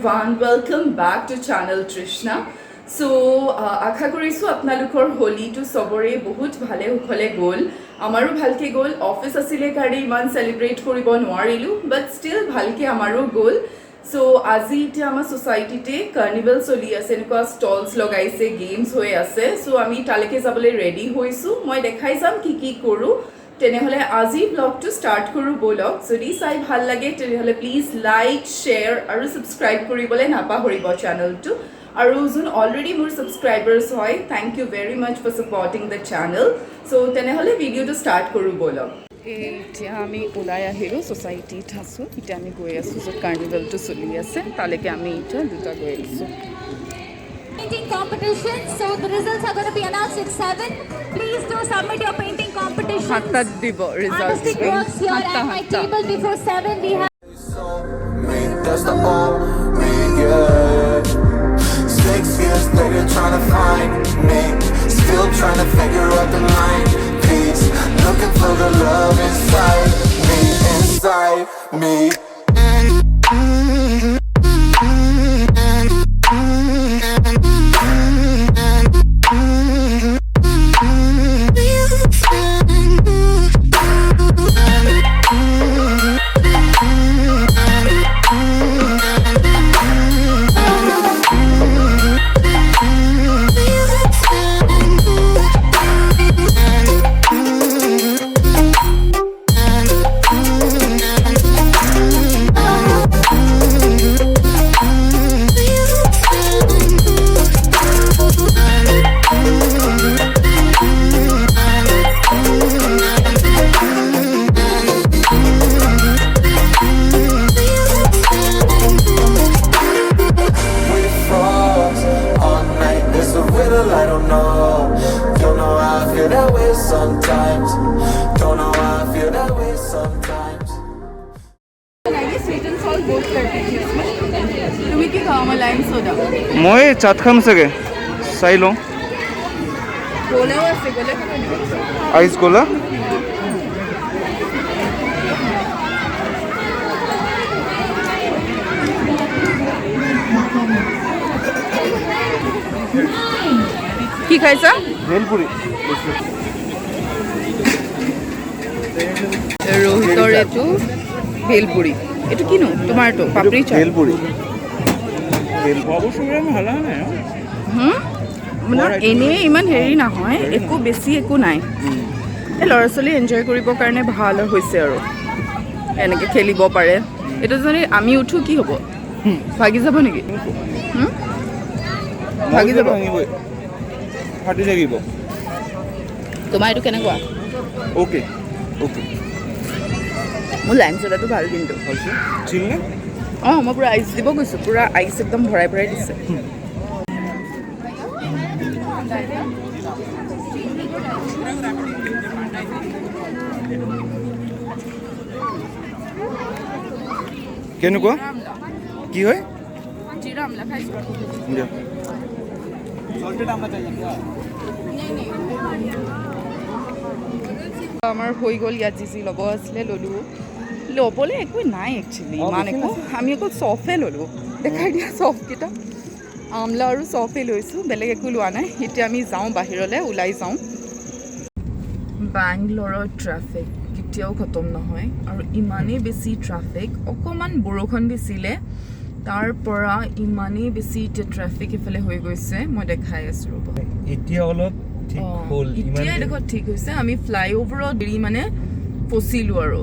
everyone, welcome back to channel Trishna. So আশা কৰিছো আপোনালোকৰ হোলীটো সবৰে বহুত ভালে উখলে গ'ল আমাৰো ভালকে গ'ল অফিস আছিলে কাৰণে ইমান সেলিব্ৰেট কৰিব নোৱাৰিলো বাট ষ্টিল ভালকে আমাৰো গ'ল সো আজি এতিয়া আমাৰ সোসাইটিতে কাৰ্নিভেল চলি আছে এনেকুৱা ষ্টলছ লগাইছে গেমছ হৈ আছে সো আমি তালৈকে যাবলৈ ৰেডি হৈছো মই দেখাই যাম কি কৰো তেনেহলে আজি ব্লগটো স্টাৰ্ট কৰো বলক যদি চাই ভাল লাগে তেনেহলে প্লিজ লাইক শেয়াৰ আৰু সাবস্ক্ৰাইব কৰিবলৈ নাপাহৰিব চেনেলটো আৰু যোন অলৰেডি মোৰ সাবস্ক্ৰাইবাৰ্ছ হয় thank you very much for supporting the channel so তেনেহলে ভিডিঅটো স্টাৰ্ট কৰো বলক এতিয়া আমি ওলাই আহিলোঁ সোসাইটিত আছোঁ এতিয়া আমি গৈ আছোঁ য'ত কাৰ্নিভেলটো চলি আছে তালৈকে আমি এতিয়া দুটা গৈ আছোঁ Painting competition, so the results are going to be announced at 7. Please do submit your painting competitions. Hatat dibo results. Artistic works here at my table before 7. We have. That's the only yeah. 6 years later, trying to find me. Still trying to figure out the line. Peace, looking for the love inside me, inside me. Sometimes don't know how I feel that way sometimes sweet and salt both करते हैं इसमें तुम्हें क्या खाओ lime soda মই চাট খাম চাগে চাই লওঁ गोला वासे गोला আইচ গোলা কি খাইছা ভেলপুরি रोहितर एटू भेलपुरी एटू किनो टमाटो पापड़ी चाट ভেলপুরি অবশ্যই আমি ভালো না মানে এনে ইমান হেৰি নহয় একো বেছি একো নাই এই ল'ৰা ছোৱালী এনজয় কৰিবৰ কাৰণে ভাল হৈছে আৰু এনেকৈ খেলিব পাৰে এইটো যদি আমি উঠো কি হ'ব ভাগি যাব নেকি ভাগি যাব ফাটি লাগিব তোমাৰ এইটো কেনেকুৱা ওকে ওকে মোৰ লাইম চ'ডাটো ভাল কিন্তু হৈছে চিল নে অঁ মই পূৰা আইচ দিব গৈছোঁ পূৰা আইচ একদম ভৰাই ভৰাই দিছে কেনেকুৱা কি হয় জিৰা আমলা খাইছোঁ দিয়া আমাৰ হৈ গ'ল ইয়াত যি ল'ব আছিলে ল'লোঁ ল'বলৈ একো নাই একচুৱেলি ইমান একো আমি অকল চফে ল'লোঁ দেখাই দিয়া চফকেইটা আমলা আৰু চফে লৈছোঁ বেলেগ একো লোৱা নাই এতিয়া আমি যাওঁ বাহিৰলৈ ওলাই যাওঁ বেংগলোৰৰ ট্ৰাফিক কেতিয়াও খতম নহয় আৰু ইমানেই বেছি ট্ৰাফিক অকণমান বৰষুণ দিছিলে তাৰ পৰা ইমানেই বেছি এতিয়া ট্ৰাফিক ইফালে হৈ গৈছে মই দেখাই আছোঁ ৰ'ব এতিয়া অলপ ঠিক হ'ল এতিয়া দেখোন ঠিক হৈছে আমি ফ্লাইঅভাৰত দেৰি মানে ফচিলোঁ আৰু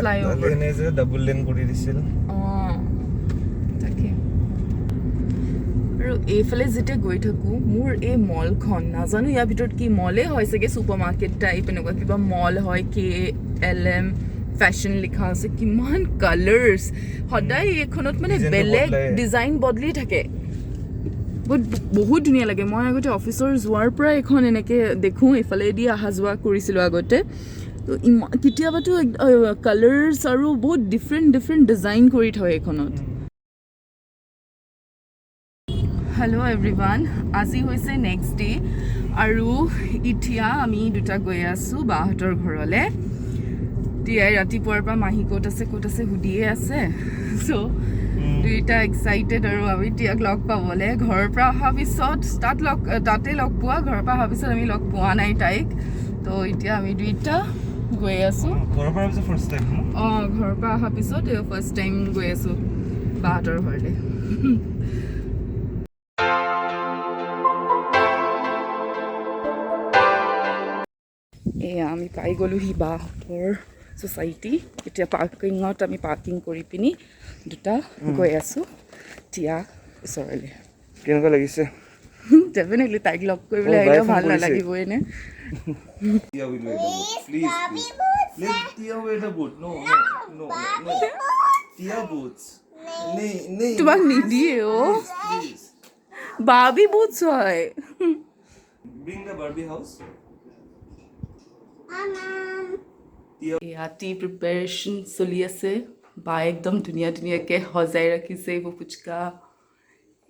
ফ্লাইঅভাৰ এনে যে ডাবল লেন কৰি দিছিল অঁ তাকে আৰু এইফালে যেতিয়া গৈ থাকোঁ মোৰ এই মলখন নাজানো ইয়াৰ ভিতৰত কি মলে হয় চাগে ছুপাৰ মাৰ্কেট টাইপ এনেকুৱা কিবা মল হয় KLM ফেশ্বন লিখা আছে কিমান কালাৰ্ছ সদায় এইখনত মানে বেলেগ ডিজাইন বদলি থাকে বহুত ধুনীয়া লাগে মই আগতে অফিচৰ যোৱাৰ পৰা এখন এনেকৈ দেখোঁ এইফালেদি অহা যোৱা কৰিছিলোঁ আগতে তো কেতিয়াবাতো কালাৰ্ছ আৰু বহুত ডিফাৰেণ্ট ডিজাইন কৰি থয় এইখনত হেল্ল' এভৰিৱান আজি হৈছে নেক্সট ডে আৰু এতিয়া আমি দুটা গৈ আছোঁ বাহঁতৰ ঘৰলৈ তিয়াই ৰাতিপুৱাৰ পৰা মাহী ক'ত আছে সুধিয়ে আছে চ' দুইটা এক্সাইটেড আৰু আমি টিয়াক লগ পাবলৈ ঘৰৰ পৰা অহাৰ পিছত তাতে লগ পোৱা ঘৰৰ পৰা অহাৰ পিছত আমি লগ পোৱা নাই তাইক তো এতিয়া আমি দুইটা গৈ আছোঁ ঘৰৰ পৰা পিছে ফাৰ্ষ্ট টাইম অঁ ঘৰৰ পৰা অহাৰ পিছত ফাৰ্ষ্ট টাইম গৈ আছোঁ বাহঁতৰ ঘৰলৈ এয়া আমি পাই গ'লোহি বাহঁতৰ ছ'চাইটি এতিয়া পাৰ্কিঙত আমি পাৰ্কিং কৰি পিনি দুটা গৈ আছোঁ টিয়া ওচৰলৈ কেনেকুৱা লাগিছে ডেফিনেটলি তাইক লগ কৰিবলৈ আহিলেও ভাল নালাগিবই নে Tia will wear the boot. Please. Let Tia wear the boot. No. Tia boots. Nee. তোমাক নিদিয়ে অ' Please. বাৰ্বি বুটছ হয় Bring the Barbie house. এয়া টি প্ৰিপেৰেশ্যন চলি আছে বা একদম ধুনীয়াকৈ সজাই ৰাখিছে এইবোৰ ফুচকা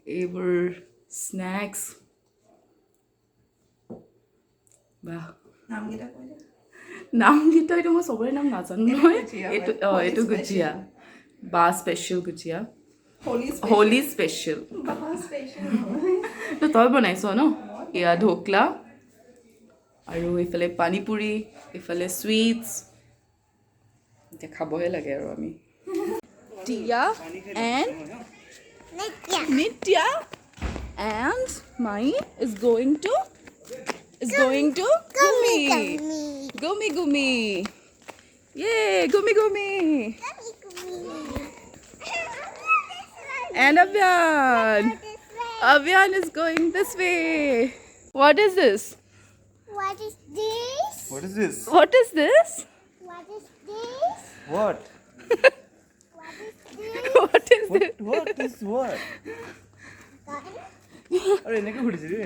এইবোৰ স্নেক্স বাহ নামকেইটা এইটো মই চবৰে নাম নাজানো নহয় এইটো গুজিয়া বা স্পেচিয়েল গুজিয়া হোলি স্পেচিয়েল তই বনাইছ ন এয়া ঢোকলা আৰু এইফালে পানীপুৰি এইফালে চুইটছ এতিয়া খাবহে লাগে আৰু আমি টিয়া and Nitya and Mai is going to Gumi. Yay, Gumi. And Avyan is going this way. What is this? What is this? What is this? What? What is this? What is what? अरे এনেকে ঘুৰিছে ৰে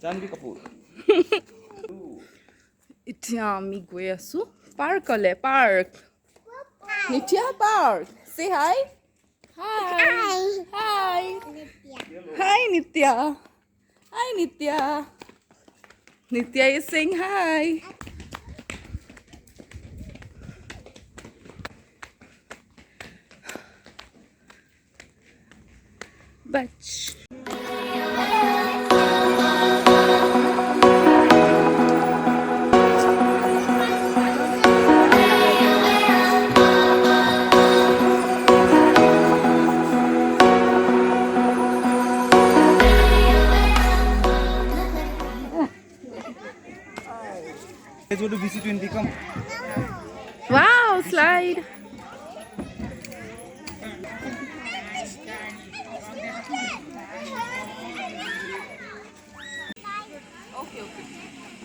জানবি কাপুৰ এতিয়া আমি গৈ আছোঁ পাৰ্কলৈ নিত্যা park say hi Nitya Nitya is saying hi Batch. Let's go to VC20, come. Wow, slide.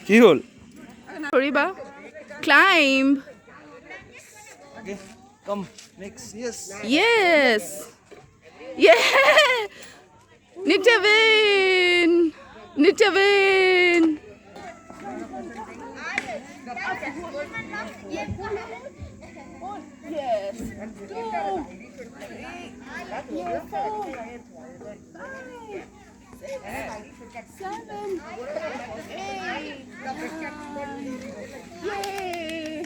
কি হল Koriba. Climb. Okay, come. Next, yes. Yeah. Nitya win. Yes. 2, 3, 4, 5, 6, 7, 8, 9. Yay.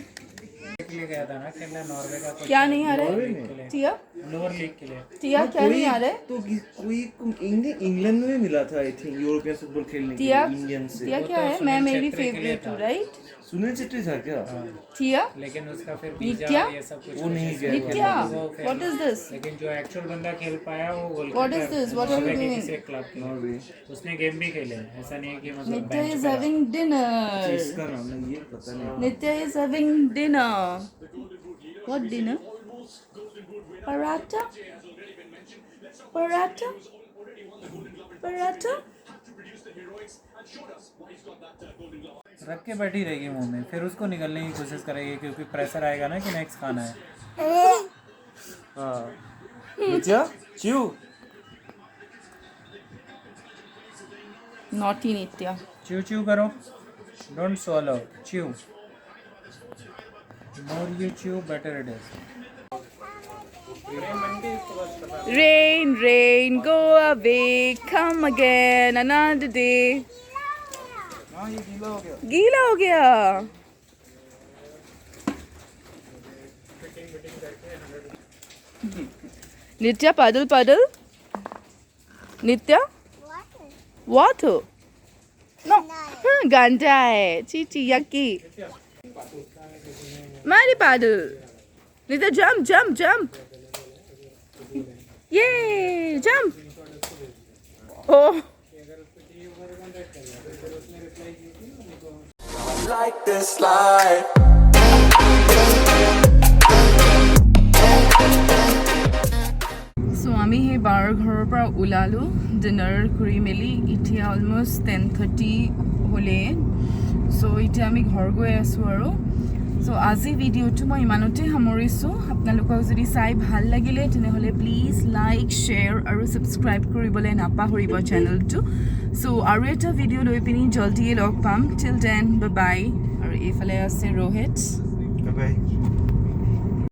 गया था ना खेलने नॉर्वे का कुछ क्या नहीं आ रहा है टिया लोअर लीग के लिए टिया क्या नहीं आ रहा है तो कोई इंग्लैंड में मिला था आई थिंक यूरोपियन फुटबॉल खेलने के लिए टिया इंडियन से टिया क्या है मैं मेरी फेवरेट हूँ राइट सुनील चेट्री था क्या टिया लेकिन उसका फिर वीजा नित्या ये सब कुछ वो नहीं गया नित्या व्हाट इज दिस लेकिन जो एक्चुअल बंदा खेल पाया वो What is this? What are you doing? किसी क्लब के नॉर्वे उसने गेम भी खेले ऐसा नहीं है कि मतलब Nitya bench is पे रहा। having dinner इसका नाम है ये पता नहीं Nitya is having dinner what dinner paratha रख के बैठी रहेगी मुंह में फिर उसको निकलने की कोशिश करेगी क्योंकि प्रेशर आएगा ना कि नेक्स्ट खाना है हाँ नित्या चिव naughty Nitya च्यू च्यू करो don't swallow chew more you chew better it is rain go away come again another day हाँ ये गीला हो गया Nitya, paddle, paddle. Nitya? Water. No. Ganda hai. Chichi, yucky. Mari paddle. Nitya, jump, jump, jump. Yay, jump. Oh. Like this life. So আমি সেই বাৰ ঘৰৰ পৰা ওলালোঁ ডিনাৰ কৰি মেলি এতিয়া অলমষ্ট 10:30 হ'লে চ' এতিয়া আমি ঘৰ গৈ আছোঁ আৰু চ' আজি ভিডিঅ'টো মই ইমানতে সামৰিছোঁ আপোনালোকক যদি চাই ভাল লাগিলে তেনেহ'লে প্লিজ লাইক শ্বেয়াৰ আৰু ছাবস্ক্ৰাইব কৰিবলৈ নাপাহৰিব চেনেলটো চ' আৰু এটা ভিডিঅ' লৈ পিনি জল্দিয়ে লগ পাম টিল দেন বাই বাই আৰু এইফালে আছে ৰোহিত Bye bye.